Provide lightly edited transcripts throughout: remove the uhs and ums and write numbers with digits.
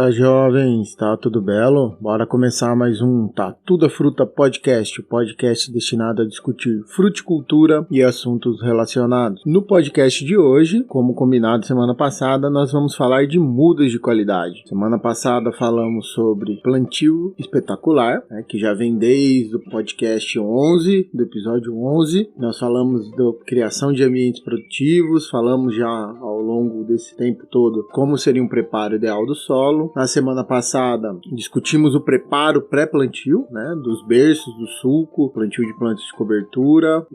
Fala jovens, tá tudo belo? Bora começar mais um Tá Tudo a Fruta Podcast, o podcast destinado a discutir fruticultura e assuntos relacionados. No podcast de hoje, como combinado semana passada, nós vamos falar de mudas de qualidade. Semana passada falamos sobre plantio espetacular, que já vem desde o podcast 11, do episódio 11. Nós falamos da criação de ambientes produtivos, falamos já ao longo desse tempo todo como seria um preparo ideal do solo. Na semana passada discutimos o preparo pré-plantio, dos berços, do sulco, plantio de plantas de cobertura,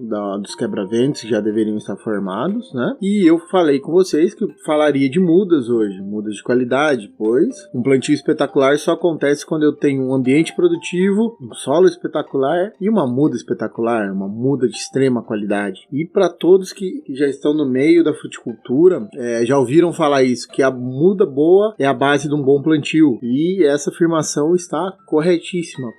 dos quebra-ventos que já deveriam estar formados, E eu falei com vocês que eu falaria de mudas hoje, mudas de qualidade, pois um plantio espetacular só acontece quando eu tenho um ambiente produtivo, um solo espetacular e uma muda espetacular, uma muda de extrema qualidade. E para todos que já estão no meio da fruticultura, já ouviram falar isso, que a muda boa é a base de um bom plantio. E essa afirmação está corretíssima.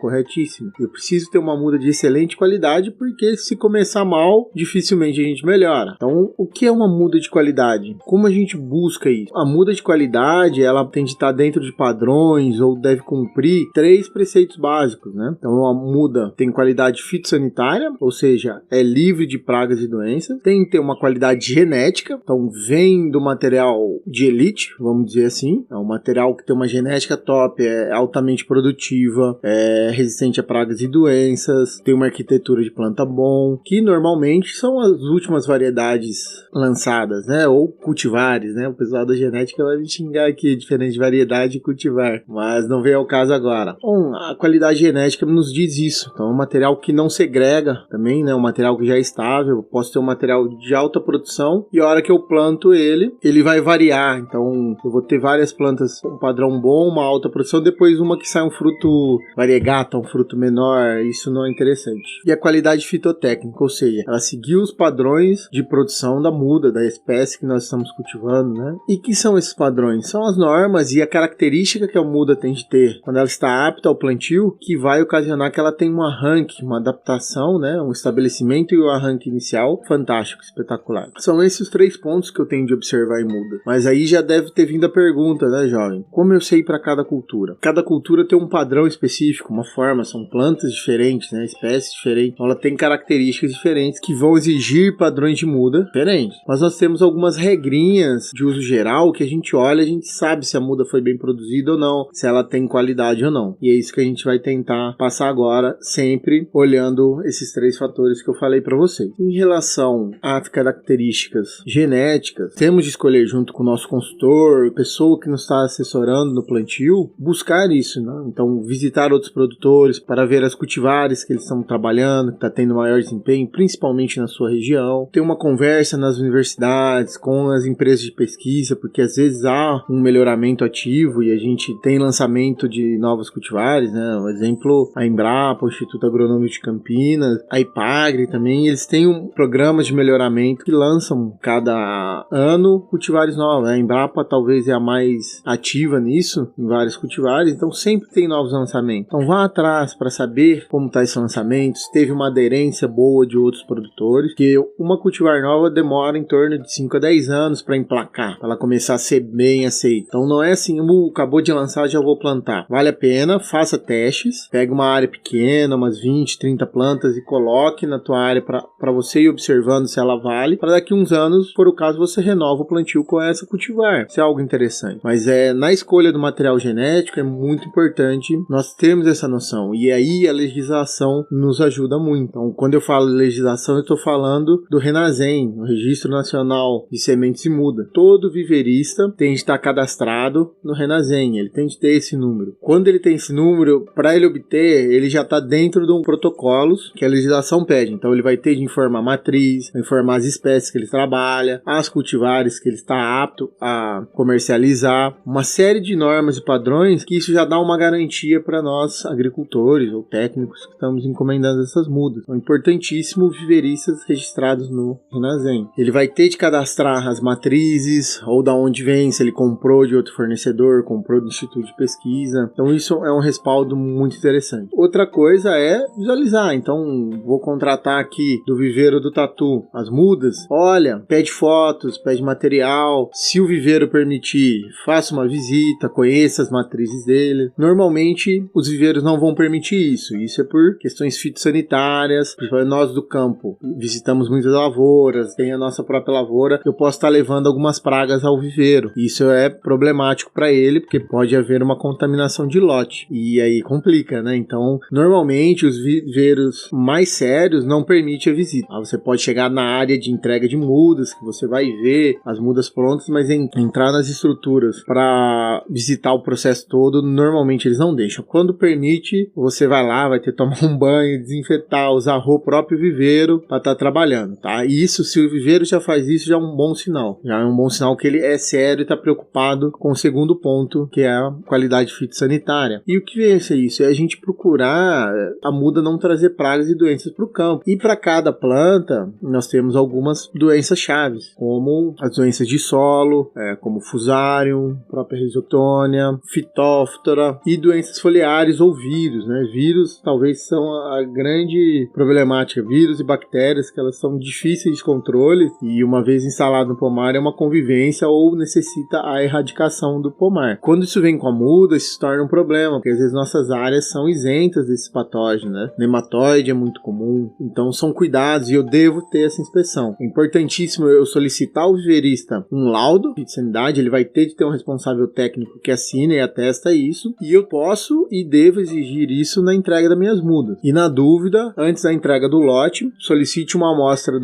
Eu preciso ter uma muda de excelente qualidade, porque se começar mal, dificilmente a gente melhora. Então, o que é uma muda de qualidade? Como a gente busca isso? A muda de qualidade, ela tem de estar dentro de padrões ou deve cumprir 3 preceitos básicos, Então, a muda tem qualidade fitossanitária, ou seja, é livre de pragas e doenças. Tem que ter uma qualidade genética, então vem do material de elite, vamos dizer assim. É um material que tem uma genética top, é altamente produtiva, é resistente a pragas e doenças, tem uma arquitetura de planta bom, que normalmente são as últimas variedades lançadas, ou cultivares, O pessoal da genética vai me xingar aqui, diferente de variedade e cultivar, mas não vem ao caso agora. Bom, a qualidade genética nos diz isso. Então é um material que não segrega também, um material que já é estável. Eu posso ter um material de alta produção e a hora que eu planto ele vai variar. Então eu vou ter várias plantas com um padrão bom, uma alta produção, depois uma que sai um fruto variegata, um fruto menor. Isso não é interessante. E a qualidade fitotécnica, ou seja, ela seguiu os padrões de produção da muda, da espécie que nós estamos cultivando, E que são esses padrões? São as normas e a característica que a muda tem de ter quando ela está apta ao plantio, que vai ocasionar que ela tenha um arranque, uma adaptação, um estabelecimento e o arranque inicial fantástico, espetacular. São esses os 3 pontos que eu tenho de observar em muda. Mas aí já deve ter vindo a pergunta, jovem? Como eu sei para cada cultura? Cada cultura tem um padrão específico, uma forma, são plantas diferentes, espécies diferentes. Então ela tem características diferentes que vão exigir padrões de muda diferentes. Mas nós temos algumas regrinhas de uso geral que a gente olha, a gente sabe se a muda foi bem produzida ou não, se ela tem qualidade ou não. E é isso que a gente vai tentar passar agora, sempre olhando esses 3 fatores que eu falei para vocês. Em relação às características genéticas, temos de escolher junto com o nosso consultor, pessoa que nos está assessorando no plantio, buscar isso, Então, visitar outros produtores para ver as cultivares que eles estão trabalhando, que está tendo maior desempenho, principalmente na sua região. Ter uma conversa nas universidades, com as empresas de pesquisa, porque às vezes há um melhoramento ativo e a gente tem lançamento de novos cultivares, Um exemplo, a Embrapa, o Instituto Agronômico de Campinas, a Ipagre também, eles têm programas de melhoramento que lançam cada ano cultivares novos. A Embrapa talvez é a mais ativa nisso, em vários cultivares, então sempre tem novos lançamentos. Então vá atrás para saber como está esse lançamento, se teve uma aderência boa de outros produtores, porque uma cultivar nova demora em torno de 5 a 10 anos para emplacar, para ela começar a ser bem aceita. Então não é assim, acabou de lançar, já vou plantar. Vale a pena, faça testes, pega uma área pequena, umas 20, 30 plantas e coloque na tua área para você ir observando se ela vale, para daqui uns anos, por o caso, você renova o plantio com essa cultivar. Isso é algo interessante. Mas na escolha do material genético é muito importante nós termos essa noção. E aí a legislação nos ajuda muito. Então, quando eu falo legislação, eu estou falando do Renasem, o Registro Nacional de Sementes e Muda. Todo viverista tem de estar cadastrado no Renasem. Ele tem de ter esse número. Quando ele tem esse número, para ele obter, ele já está dentro de um protocolo que a legislação pede. Então, ele vai ter de informar a matriz, informar as espécies que ele trabalha, as cultivares que ele está apto a comercializar, uma série de normas e padrões que isso já dá uma garantia para nós agricultores ou técnicos que estamos encomendando essas mudas. Então, é importantíssimo viveristas registrados no Renasem. Ele vai ter de cadastrar as matrizes ou da onde vem, se ele comprou de outro fornecedor, comprou do Instituto de Pesquisa. Então isso é um respaldo muito interessante. Outra coisa é visualizar. Então vou contratar aqui do viveiro do Tatu as mudas. Olha, pede fotos, pede material. Se o viveiro permitir, faça uma visita. visita, conheça as matrizes dele. Normalmente, os viveiros não vão permitir isso. Isso é por questões fitossanitárias. Nós do campo visitamos muitas lavouras, tem a nossa própria lavoura. Eu posso estar levando algumas pragas ao viveiro. Isso é problemático para ele, porque pode haver uma contaminação de lote. E aí complica, né? Então, normalmente, os viveiros mais sérios não permitem a visita. Você pode chegar na área de entrega de mudas, que você vai ver as mudas prontas, mas entrar nas estruturas para visitar o processo todo, normalmente eles não deixam. Quando permite, você vai lá, vai ter que tomar um banho, desinfetar, usar o próprio viveiro para estar trabalhando, tá? E isso, se o viveiro já faz isso, já é um bom sinal. Já é um bom sinal que ele é sério e está preocupado com o segundo ponto, que é a qualidade fitossanitária. E o que é isso? É a gente procurar a muda não trazer pragas e doenças para o campo. E para cada planta, nós temos algumas doenças chaves, como as doenças de solo, como Fusarium, própria Rhizoctonia, Phytophthora e doenças foliares ou vírus, né? Vírus talvez são a grande problemática. Vírus e bactérias, que elas são difíceis de controle e uma vez instalado no pomar é uma convivência ou necessita a erradicação do pomar. Quando isso vem com a muda, isso se torna um problema, porque às vezes nossas áreas são isentas desses patógenos, né? Nematóide é muito comum, então são cuidados e eu devo ter essa inspeção. É importantíssimo eu solicitar ao viveirista um laudo de sanidade, ele vai ter de ter um responsável técnico que assina e atesta isso, e eu posso e devo exigir isso na entrega das minhas mudas. E na dúvida, antes da entrega do lote, solicite uma amostra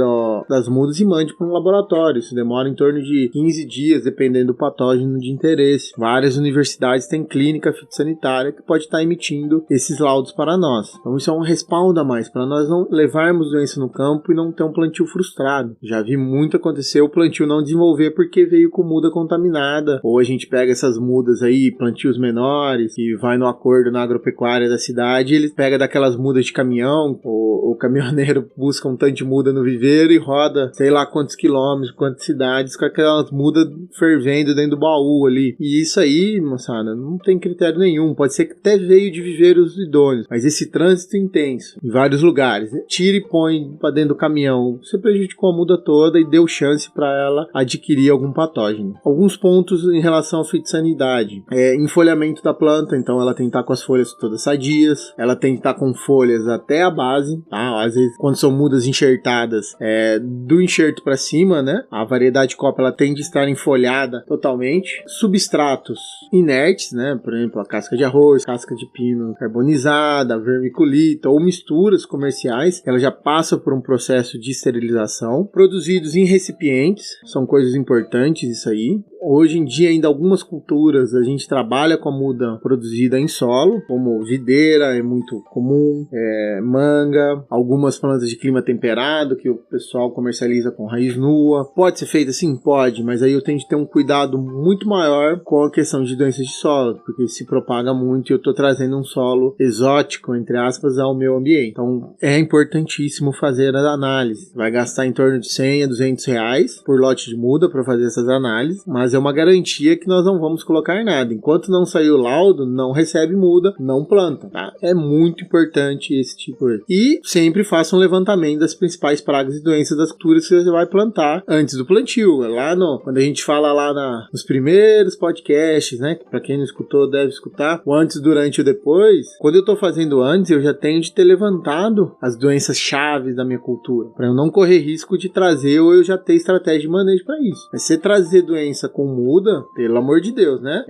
das mudas e mande para um laboratório. Isso demora em torno de 15 dias, dependendo do patógeno de interesse. Várias universidades têm clínica fitossanitária que pode estar emitindo esses laudos para nós. Então isso é um respaldo a mais, para nós não levarmos doença no campo e não ter um plantio frustrado. Já vi muito acontecer o plantio não desenvolver porque veio com muda contaminada, ou a gente pega essas mudas aí, plantios menores, e vai no acordo na agropecuária da cidade, ele pega daquelas mudas de caminhão, o caminhoneiro busca um tanto de muda no viveiro e roda sei lá quantos quilômetros, quantas cidades, com aquelas mudas fervendo dentro do baú ali. E isso aí, moçada, não tem critério nenhum. Pode ser que até veio de viveiros idôneos, mas esse trânsito intenso em vários lugares, né? Tira e põe para dentro do caminhão, você prejudicou a muda toda e deu chance para ela adquirir algum patógeno. Alguns pontos em relação à fitossanidade: enfolhamento da planta, então ela tem que estar com as folhas todas sadias, ela tem que estar com folhas até a base, tá? Às vezes quando são mudas enxertadas, do enxerto para cima, né? A variedade copa ela tende a estar enfolhada totalmente. Substratos inertes, né? Por exemplo, a casca de arroz, casca de pino carbonizada, vermiculita ou misturas comerciais, ela já passa por um processo de esterilização. Produzidos em recipientes, são coisas importantes isso aí. Hoje em dia, ainda algumas culturas, a gente trabalha com a muda produzida em solo, como videira, é muito comum, manga, algumas plantas de clima temperado, que o pessoal comercializa com raiz nua. Pode ser feito assim? Pode, mas aí eu tenho que ter um cuidado muito maior com a questão de doenças de solo, porque se propaga muito e eu estou trazendo um solo exótico, entre aspas, ao meu ambiente. Então, é importantíssimo fazer a análise. Vai gastar em torno de 100 a 200 reais por lote de muda para fazer essas análises, mas é uma garantia que nós não vamos colocar nada. Enquanto não sair o laudo, não recebe muda, não planta, tá? É muito importante esse tipo de... E sempre faça um levantamento das principais pragas e doenças das culturas que você vai plantar antes do plantio. Quando a gente fala lá nos primeiros podcasts, né? Que pra quem não escutou, deve escutar. O antes, durante e o depois. Quando eu tô fazendo antes, eu já tenho de ter levantado as doenças chaves da minha cultura, para eu não correr risco de trazer, ou eu já ter estratégia de manejo para isso. Mas se trazer doença com muda, pelo amor de Deus, né?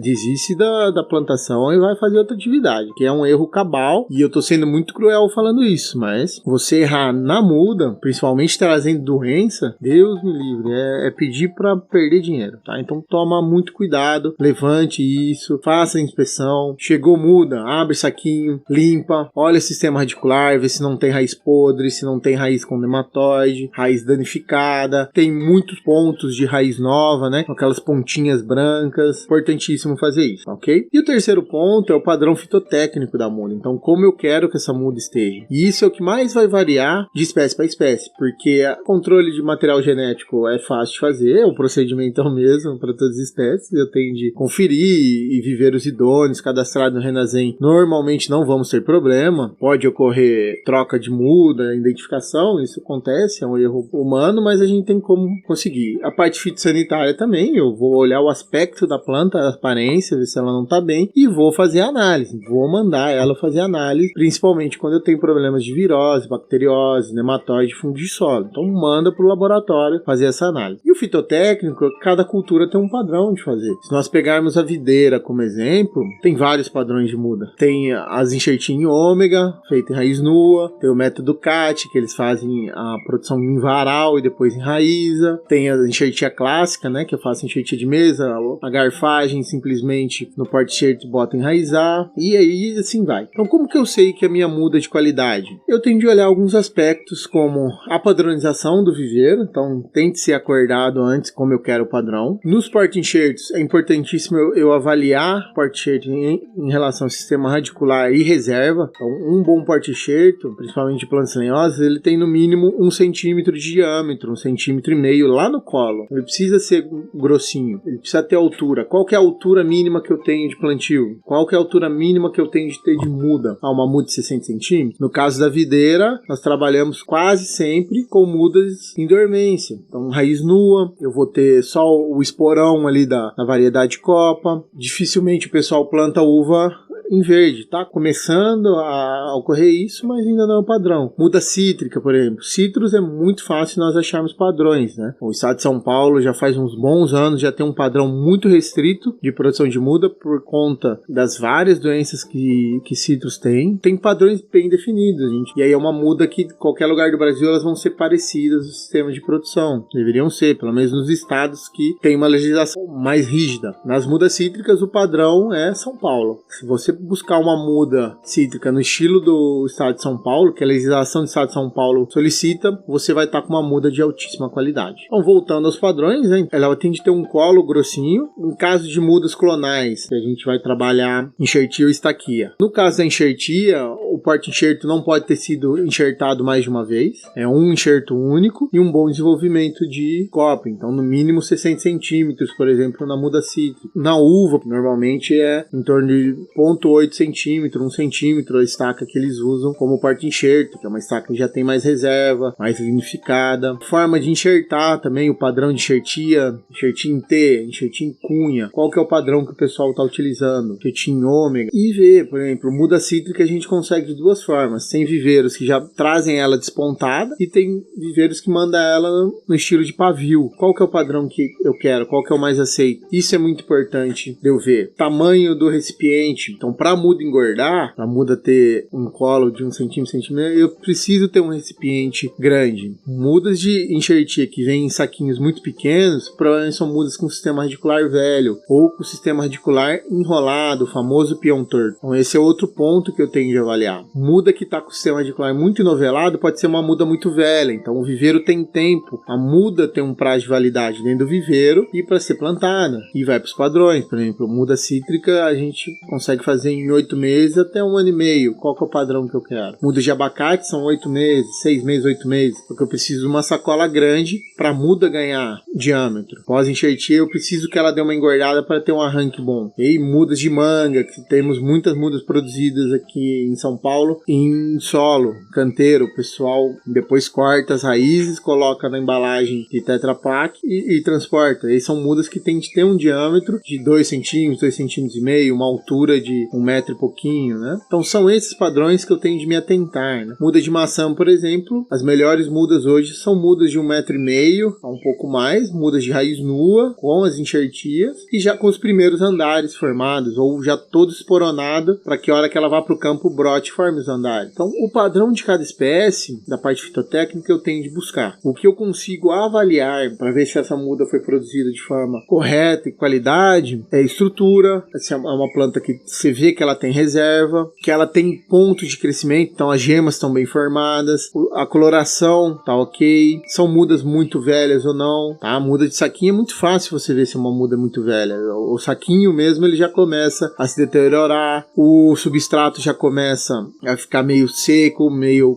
Desiste da plantação e vai fazer outra atividade, que é um erro cabal, e eu tô sendo muito cruel falando isso, mas você errar na muda, principalmente trazendo doença, Deus me livre, é pedir para perder dinheiro, tá? Então toma muito cuidado, levante isso, faça a inspeção, chegou muda, abre saquinho, limpa, olha o sistema radicular, vê se não tem raiz podre, se não tem raiz com nematóide, raiz danificada, tem muitos pontos de raiz nova, né? Aquelas pontinhas brancas, importantíssimo fazer isso, ok? E o terceiro ponto é o padrão fitotécnico da muda, então como eu quero que essa muda esteja. E isso é o que mais vai variar de espécie para espécie, porque o controle de material genético é fácil de fazer, o procedimento é o mesmo para todas as espécies, eu tenho de conferir e viver os idôneos cadastrados no Renasem, normalmente não vamos ter problema, pode ocorrer troca de muda, identificação, isso acontece, é um erro humano, mas a gente tem como conseguir. A parte fitossanitária também, eu vou olhar o aspecto da planta, a aparência, ver se ela não tá bem, e vou fazer a análise, vou mandar ela fazer a análise, principalmente quando eu tenho problemas de virose, bacteriose, nematóide, fungo de solo. Então manda pro laboratório fazer essa análise. E o fitotécnico, cada cultura tem um padrão de fazer. Se nós pegarmos a videira como exemplo, tem vários padrões de muda. Tem as enxertinhas em ômega, feita em raiz nua, tem o método CAT, que eles fazem a produção em varal e depois em raíza, tem a enxertia clássica, né, que eu faço enxertia de mesa, a garfagem simplesmente no porte-enxerto bota enraizar, e aí assim vai. Então como que eu sei que a minha muda é de qualidade? Eu tenho de olhar alguns aspectos como a padronização do viveiro, então tente ser acordado antes como eu quero o padrão. Nos porte-enxertos é importantíssimo eu avaliar o porte-enxerto em relação ao sistema radicular e reserva. Então um bom porte-enxerto, principalmente de plantas lenhosas, ele tem no mínimo 1 centímetro de diâmetro, 1,5 centímetros lá no colo. Ele precisa ser grossinho, ele precisa ter altura. Qual que é a altura mínima que eu tenho de plantio? Qual que é a altura mínima que eu tenho de ter de muda? Uma muda de 60 centímetros? No caso da videira, nós trabalhamos quase sempre com mudas em dormência. Então, raiz nua, eu vou ter só o esporão ali da variedade copa. Dificilmente o pessoal planta uva em verde, tá começando a ocorrer isso, mas ainda não é um padrão. Muda cítrica, por exemplo. Citros é muito fácil nós acharmos padrões, né? O estado de São Paulo já faz uns bons anos, já tem um padrão muito restrito de produção de muda por conta das várias doenças que citros têm. Tem padrões bem definidos, gente. E aí é uma muda que qualquer lugar do Brasil elas vão ser parecidas no sistema de produção. Deveriam ser, pelo menos nos estados que tem uma legislação mais rígida. Nas mudas cítricas o padrão é São Paulo. Se você buscar uma muda cítrica no estilo do estado de São Paulo, que a legislação do estado de São Paulo solicita, você vai estar com uma muda de altíssima qualidade. Então, voltando aos padrões, né, ela tem de ter um colo grossinho. Em caso de mudas clonais, a gente vai trabalhar enxertia ou estaquia. No caso da enxertia, o porte-enxerto não pode ter sido enxertado mais de uma vez. É um enxerto único e um bom desenvolvimento de copa. Então, no mínimo 60 centímetros, por exemplo, na muda cítrica. Na uva, normalmente é em torno de 0,8 centímetro, 1 centímetro a estaca que eles usam como porte-enxerto, que é uma estaca que já tem mais reserva, mais lignificada. Forma de enxertar também, o padrão de enxertia em T, enxertia em cunha. Qual que é o padrão que o pessoal está utilizando? Enxertia em ômega. E ver, por exemplo, muda cítrica a gente consegue de duas formas. Tem viveiros que já trazem ela despontada e tem viveiros que mandam ela no estilo de pavio. Qual que é o padrão que eu quero? Qual que é o mais aceito? Isso é muito importante de eu ver. Tamanho do recipiente. Então, para a muda engordar, para a muda ter um colo de 1 centímetro, eu preciso ter um recipiente grande. Mudas de enxertia que vêm em saquinhos muito pequenos, provavelmente são mudas com sistema radicular velho ou com sistema radicular enrolado, o famoso peão torto. Então, esse é outro ponto que eu tenho de avaliar. Muda que está com o sistema radicular muito enovelado pode ser uma muda muito velha. Então, o viveiro tem tempo. A muda tem um prazo de validade dentro do viveiro e para ser plantada. E vai para os padrões. Por exemplo, muda cítrica a gente consegue fazer em 8 meses até 1 ano e meio. Qual que é o padrão que eu quero? Muda de abacate são 8 meses, 6 meses, 8 meses. Porque eu preciso de uma sacola grande para a muda ganhar diâmetro. Pós-enxertia eu preciso que ela dê uma engordada para ter um arranque bom. E mudas de manga, que temos muitas mudas produzidas aqui em São Paulo, em solo, canteiro. O pessoal depois corta as raízes, coloca na embalagem de Tetra Pak e transporta. E são mudas que tem de ter um diâmetro de 2 centímetros, 2,5 centímetros, uma altura de 1 metro e pouquinho, né? Então são esses padrões que eu tenho de me atentar, né? Muda de maçã, por exemplo, as melhores mudas hoje são mudas de 1,5 metro a um pouco mais, mudas de raiz nua, com as enxertias, e já com os primeiros andares formados, ou já todo esporonado, para que a hora que ela vá para o campo brote e forme os andares. Então o padrão de cada espécie, da parte fitotécnica, eu tenho de buscar. O que eu consigo avaliar para ver se essa muda foi produzida de forma correta e qualidade é estrutura, se é uma planta que você vê que ela tem reserva, que ela tem pontos de crescimento, então as gemas estão bem formadas, a coloração tá ok, são mudas muito velhas ou não, tá? A muda de saquinho é muito fácil você ver se é uma muda muito velha. O saquinho mesmo ele já começa a se deteriorar, o substrato já começa a ficar meio seco,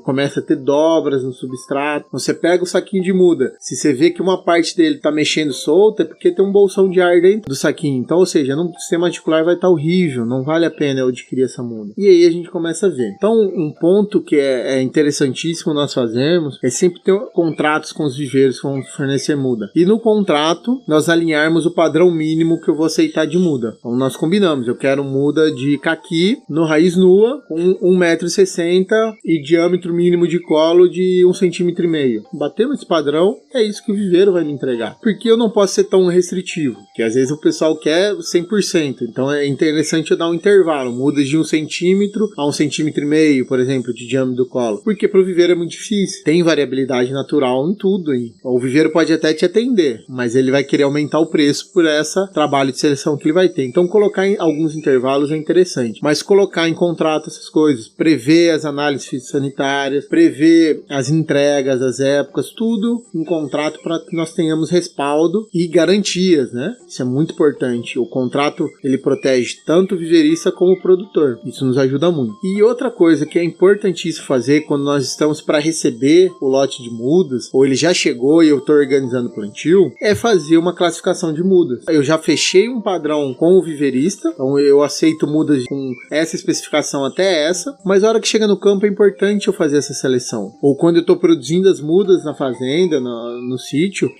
começa a ter dobras no substrato. Você pega o saquinho de muda, se você vê que uma parte dele tá mexendo solta, é porque tem um bolsão de ar dentro do saquinho. Então, ou seja, no sistema articular vai estar horrível, não vale a pena eu adquirir essa muda? E aí a gente começa a ver. Então, um ponto que é interessantíssimo nós fazermos é sempre ter contratos com os viveiros que vão fornecer muda. E no contrato, nós alinharmos o padrão mínimo que eu vou aceitar de muda. Então, nós combinamos, eu quero muda de caqui no raiz nua, com 1,60 m e diâmetro mínimo de colo de 1,5 cm. Batendo esse padrão, é isso que o viveiro vai me entregar. Porque eu não posso ser tão restritivo, que às vezes o pessoal quer 100%. Então é interessante eu dar um intervalo, mudas de 1 centímetro a 1,5 cm, por exemplo, de diâmetro do colo. Porque para o viveiro é muito difícil. Tem variabilidade natural em tudo. Hein? O viveiro pode até te atender, mas ele vai querer aumentar o preço por esse trabalho de seleção que ele vai ter. Então colocar em alguns intervalos é interessante. Mas colocar em contrato essas coisas, prever as análises fitossanitárias, prever as entregas, as épocas, tudo em contrato para que nós tenhamos respaldo e garantias, né? Isso é muito importante. O contrato, ele protege tanto o viveirista como o produtor. Isso nos ajuda muito. E outra coisa que é importantíssimo fazer quando nós estamos para receber o lote de mudas, ou ele já chegou e eu estou organizando o plantio, é fazer uma classificação de mudas. Eu já fechei um padrão com o viveirista, então eu aceito mudas com essa especificação até essa, mas a hora que chega no campo é importante eu fazer essa seleção. Ou quando eu estou produzindo as mudas na fazenda, no sítio,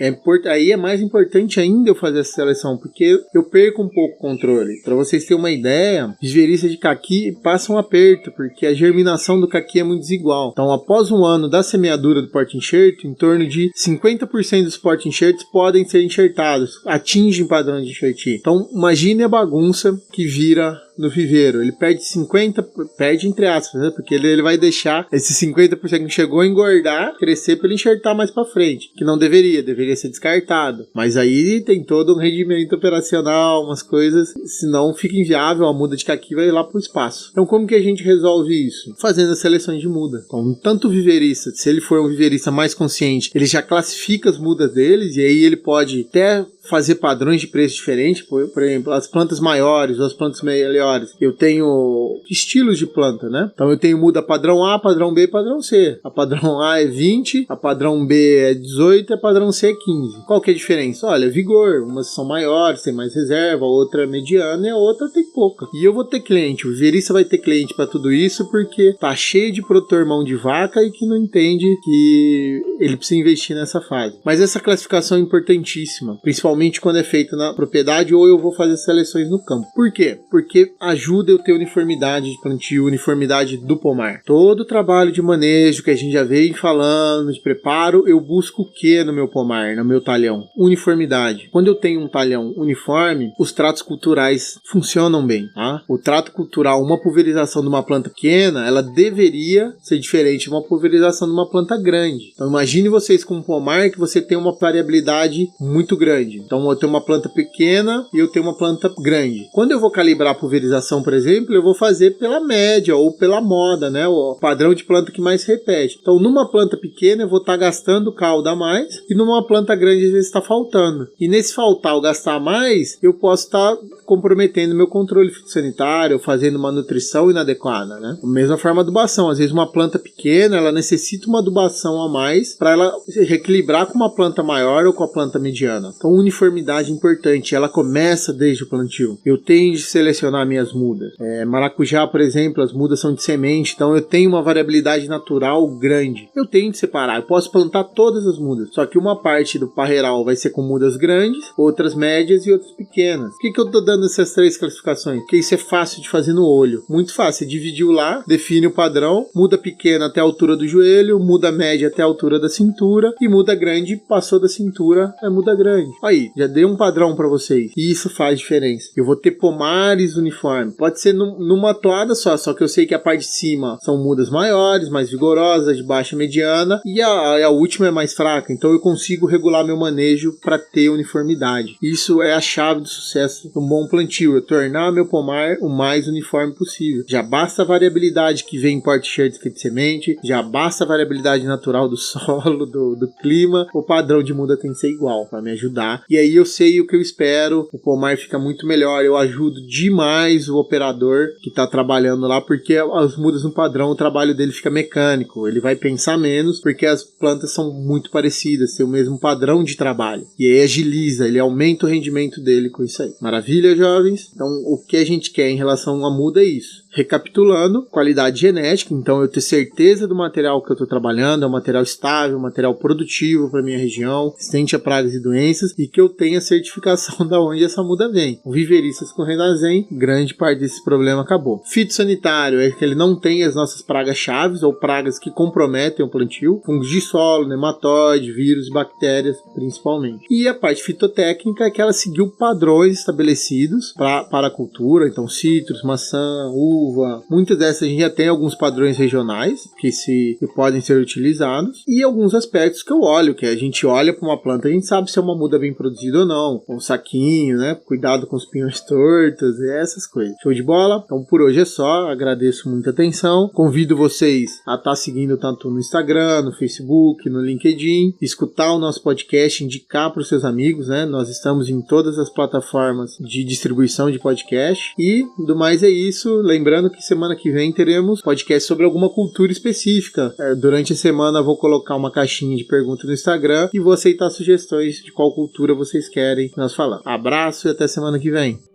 aí é mais importante ainda eu fazer essa seleção, porque eu perco um pouco o controle. Para vocês terem uma ideia, viveiristas de caqui passam um aperto, porque a germinação do caqui é muito desigual. Então, após um ano da semeadura do porta-enxerto, em torno de 50% dos porta-enxertos podem ser enxertados, atingem padrão de enxertia. Então, imagine a bagunça que vira no viveiro. Ele perde 50%, perde entre aspas, né? Porque ele vai deixar esse 50% que chegou a engordar, crescer para ele enxertar mais para frente, que não deveria ser descartado. Mas aí tem todo um rendimento operacional, umas coisas, senão fica inviável, a muda de caqui vai lá pro espaço. Então como que a gente resolve isso? Fazendo as seleções de muda. Então, tanto o viveirista, se ele for um viveirista mais consciente, ele já classifica as mudas deles, e aí ele pode até fazer padrões de preço diferentes, por exemplo, as plantas maiores ou as plantas melhores. Eu tenho estilos de planta, né? Então eu tenho muda padrão A, padrão B e padrão C. A padrão A é 20, a padrão B é 18 e a padrão C é 15. Qual que é a diferença? Olha, vigor. Umas são maiores, tem mais reserva, a outra é mediana e a outra tem pouca. E eu vou ter cliente, o viveirista vai ter cliente para tudo isso porque tá cheio de produtor mão de vaca e que não entende que ele precisa investir nessa fase. Mas essa classificação é importantíssima, principalmente quando é feito na propriedade ou eu vou fazer seleções no campo. Por quê? Porque ajuda eu ter uniformidade de plantio, uniformidade do pomar. Todo o trabalho de manejo que a gente já vem falando, de preparo, eu busco o que no meu pomar, no meu talhão? Uniformidade. Quando eu tenho um talhão uniforme, os tratos culturais funcionam bem, tá? O trato cultural, uma pulverização de uma planta pequena, ela deveria ser diferente de uma pulverização de uma planta grande. Então imagine vocês com um pomar que você tem uma variabilidade muito grande. Então eu tenho uma planta pequena e eu tenho uma planta grande. Quando eu vou calibrar a pulverização, por exemplo, eu vou fazer pela média ou pela moda, né? O padrão de planta que mais repete. Então numa planta pequena eu vou estar gastando calda a mais e numa planta grande às vezes está faltando. E nesse faltar ou gastar mais, eu posso estar comprometendo meu controle fitossanitário, fazendo uma nutrição inadequada, né? Da mesma forma a adubação. Às vezes uma planta pequena, ela necessita uma adubação a mais para ela se reequilibrar com uma planta maior ou com a planta mediana. Então uniformidade importante, ela começa desde o plantio. Eu tenho de selecionar minhas mudas. Maracujá, por exemplo, as mudas são de semente, então eu tenho uma variabilidade natural grande. Eu tenho de separar, eu posso plantar todas as mudas, só que uma parte do parreiral vai ser com mudas grandes, outras médias e outras pequenas. Por que eu tô dando essas três classificações? Porque isso é fácil de fazer no olho. Muito fácil, você dividiu lá, define o padrão, muda pequena até a altura do joelho, muda média até a altura da cintura e muda grande, passou da cintura, é muda grande. Aí, já dei um padrão para vocês. E isso faz diferença. Eu vou ter pomares uniformes. Pode ser numa toada só que eu sei que a parte de cima são mudas maiores, mais vigorosas, de baixa mediana, e a última é mais fraca. Então eu consigo regular meu manejo para ter uniformidade. Isso é a chave do sucesso de um bom plantio. Eu tornar meu pomar o mais uniforme possível. Já basta a variabilidade que vem em porta-enxerto de semente, já basta a variabilidade natural do solo, do clima. O padrão de muda tem que ser igual para me ajudar e aí eu sei o que eu espero, o pomar fica muito melhor, eu ajudo demais o operador que tá trabalhando lá, porque as mudas no padrão, o trabalho dele fica mecânico, ele vai pensar menos, porque as plantas são muito parecidas, tem o mesmo padrão de trabalho, e aí agiliza, ele aumenta o rendimento dele com isso aí. Maravilha, jovens? Então, o que a gente quer em relação à muda é isso. Recapitulando, qualidade genética, então eu ter certeza do material que eu estou trabalhando, é um material estável, um material produtivo para minha região, resistente a pragas e doenças, e que eu tenha certificação da onde essa muda vem. O Viveristas com Renasem, grande parte desse problema acabou. Fitossanitário é que ele não tem as nossas pragas chaves ou pragas que comprometem o plantio, fungos de solo, nematóide, vírus e bactérias principalmente. E a parte fitotécnica é que ela seguiu padrões estabelecidos para a cultura, então citros, maçã, uva, muitas dessas a gente já tem alguns padrões regionais que podem ser utilizados, e alguns aspectos que eu olho, que a gente olha para uma planta, a gente sabe se é uma muda bem produzida ou não, um saquinho, né, cuidado com os pinhões tortos e essas coisas. Show de bola? Então por hoje é só, agradeço muita atenção, convido vocês a estar seguindo tanto no Instagram, no Facebook, no LinkedIn, escutar o nosso podcast, indicar para os seus amigos, né, nós estamos em todas as plataformas de distribuição de podcast, e do mais é isso. Lembrando que semana que vem teremos podcast sobre alguma cultura específica. Durante a semana vou colocar uma caixinha de perguntas no Instagram e vou aceitar sugestões de qual cultura vocês querem que nós falamos. Abraço e até semana que vem.